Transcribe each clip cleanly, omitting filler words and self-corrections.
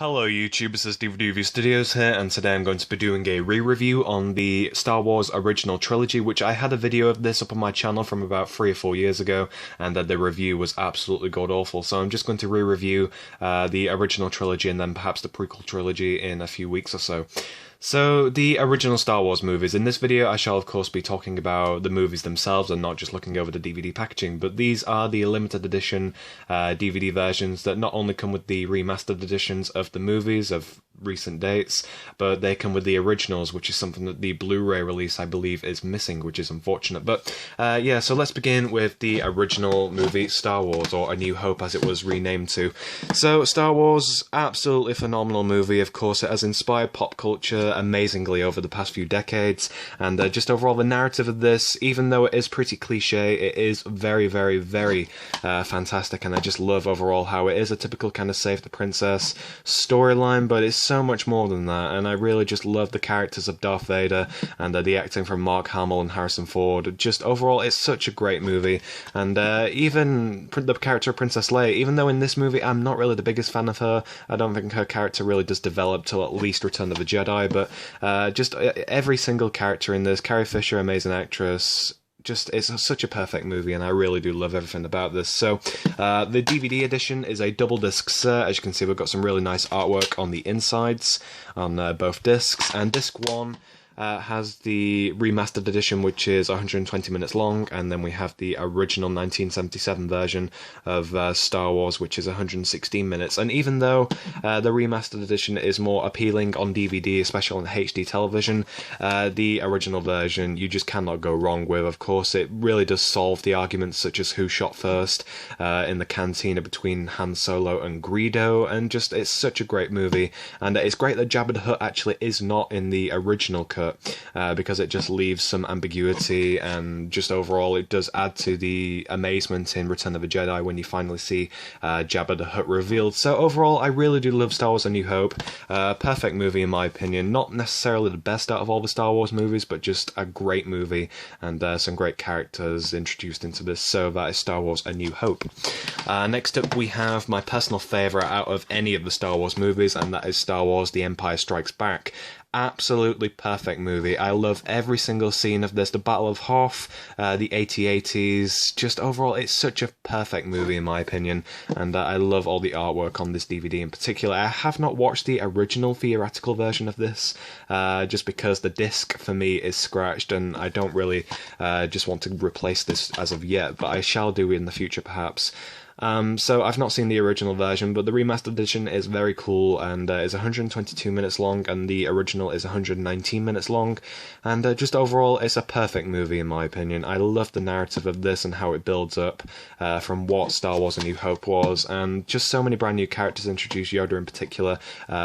Hello YouTube, this is DVD Review Studios here, and today I'm going to be doing a re-review on the Star Wars original trilogy, which I had a video of this up on my channel from about 3 or 4 years ago, and the review was absolutely god-awful, so I'm just going to re-review the original trilogy and then perhaps the prequel trilogy in a few weeks or so. So, the original Star Wars movies. In this video, I shall of course be talking about the movies themselves and not just looking over the DVD packaging, but these are the limited edition DVD versions that not only come with the remastered editions of the movies of recent dates, but they come with the originals, which is something that the Blu-ray release, I believe, is missing, which is unfortunate. But yeah, so let's begin with the original movie, Star Wars, or A New Hope as it was renamed to. So, Star Wars, absolutely phenomenal movie. Of course, it has inspired pop culture amazingly over the past few decades, and just overall the narrative of this, even though it is pretty cliche, it is very, very, very fantastic, and I just love overall how it is a typical kind of Save the Princess storyline, but it's so much more than that, and I really just love the characters of Darth Vader and the acting from Mark Hamill and Harrison Ford. Just overall, it's such a great movie, and even the character of Princess Leia, even though in this movie I'm not really the biggest fan of her, I don't think her character really does develop till at least Return of the Jedi, but just every single character in this, Carrie Fisher, amazing actress, it's such a perfect movie, and I really do love everything about this. So, the DVD edition is a double disc set. As you can see, we've got some really nice artwork on the insides on both discs, and disc 1 has the remastered edition, which is 120 minutes long, and then we have the original 1977 version of Star Wars, which is 116 minutes. And even though the remastered edition is more appealing on DVD, especially on HD television, the original version you just cannot go wrong with. Of course, it really does solve the arguments such as who shot first in the cantina between Han Solo and Greedo, and just it's such a great movie. And it's great that Jabba the Hutt actually is not in the original cut, because it just leaves some ambiguity, and just overall it does add to the amazement in Return of the Jedi when you finally see Jabba the Hutt revealed. So overall, I really do love Star Wars A New Hope. Perfect movie in my opinion. Not necessarily the best out of all the Star Wars movies, but just a great movie, and some great characters introduced into this. So that is Star Wars A New Hope. Next up we have my personal favourite out of any of the Star Wars movies, and that is Star Wars The Empire Strikes Back. Absolutely perfect movie. I love every single scene of this. The Battle of Hoth, the AT-ATs, just overall, it's such a perfect movie in my opinion, and I love all the artwork on this DVD in particular. I have not watched the original theatrical version of this, just because the disc for me is scratched, and I don't really just want to replace this as of yet, but I shall do in the future perhaps. So I've not seen the original version, but the remastered edition is very cool, and is 122 minutes long, and the original is 119 minutes long, and just overall, it's a perfect movie in my opinion. I love the narrative of this and how it builds up from what Star Wars A New Hope was, and just so many brand new characters introduced, Yoda in particular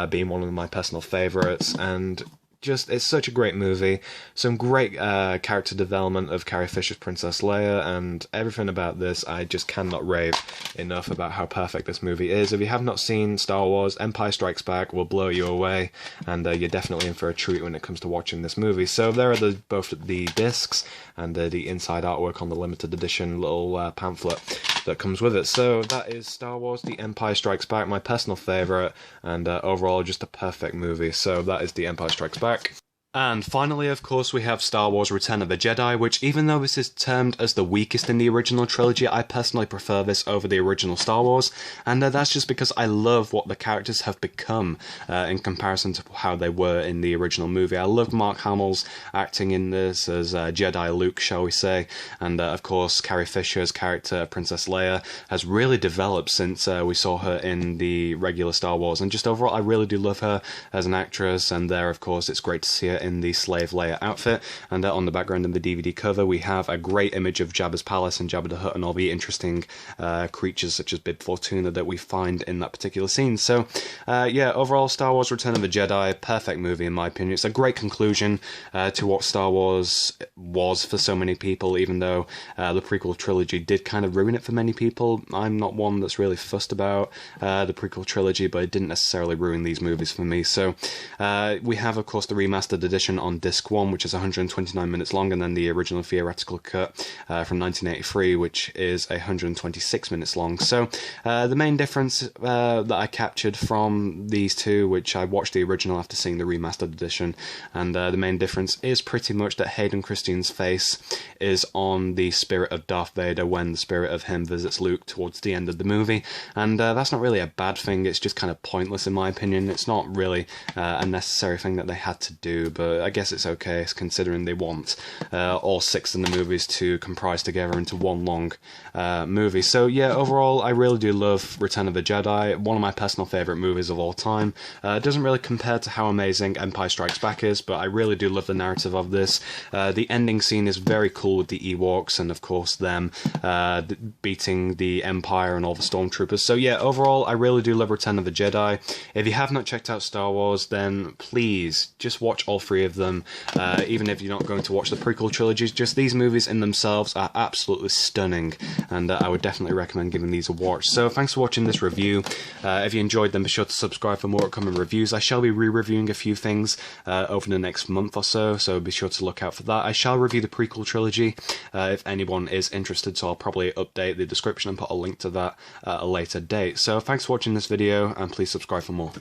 being one of my personal favourites, and just, it's such a great movie. Some great character development of Carrie Fisher's Princess Leia, and everything about this, I just cannot rave enough about how perfect this movie is. If you have not seen Star Wars, Empire Strikes Back will blow you away, and you're definitely in for a treat when it comes to watching this movie. So there are both the discs and the inside artwork on the limited edition little pamphlet that comes with it. So that is Star Wars The Empire Strikes Back, my personal favourite, and overall just a perfect movie. So that is The Empire Strikes Back. And finally, of course, we have Star Wars Return of the Jedi, which, even though this is termed as the weakest in the original trilogy, I personally prefer this over the original Star Wars, and that's just because I love what the characters have become in comparison to how they were in the original movie. I love Mark Hamill's acting in this as Jedi Luke, shall we say, and of course Carrie Fisher's character, Princess Leia, has really developed since we saw her in the regular Star Wars, and just overall I really do love her as an actress, and there of course it's great to see her in the Slave Leia outfit, and on the background of the DVD cover we have a great image of Jabba's palace and Jabba the Hutt and all the interesting creatures such as Bib Fortuna that we find in that particular scene. So yeah, overall Star Wars Return of the Jedi, perfect movie in my opinion. It's a great conclusion to what Star Wars was for so many people, even though the prequel trilogy did kind of ruin it for many people. I'm not one that's really fussed about the prequel trilogy, but it didn't necessarily ruin these movies for me. So we have of course the remastered Edition on disc 1, which is 129 minutes long, and then the original theoretical cut from 1983, which is 126 minutes long. So the main difference that I captured from these two, which I watched the original after seeing the Remastered Edition, and the main difference is pretty much that Hayden Christensen's face is on the spirit of Darth Vader when the spirit of him visits Luke towards the end of the movie, and that's not really a bad thing. It's just kind of pointless in my opinion. It's not really a necessary thing that they had to do, but I guess it's okay considering they want all 6 of the movies to comprise together into one long movie. So yeah, overall I really do love Return of the Jedi, one of my personal favourite movies of all time. It doesn't really compare to how amazing Empire Strikes Back is, but I really do love the narrative of this. The ending scene is very cool with the Ewoks and of course them beating the Empire and all the stormtroopers. So yeah, overall I really do love Return of the Jedi. If you have not checked out Star Wars, then please just watch all 3 of them, even if you're not going to watch the prequel trilogies. Just these movies in themselves are absolutely stunning, and I would definitely recommend giving these a watch. So thanks for watching this review. If you enjoyed them, be sure to subscribe for more upcoming reviews. I shall be re-reviewing a few things over the next month or so, so be sure to look out for that. I shall review the prequel trilogy if anyone is interested, so I'll probably update the description and put a link to that at a later date. So thanks for watching this video, and please subscribe for more.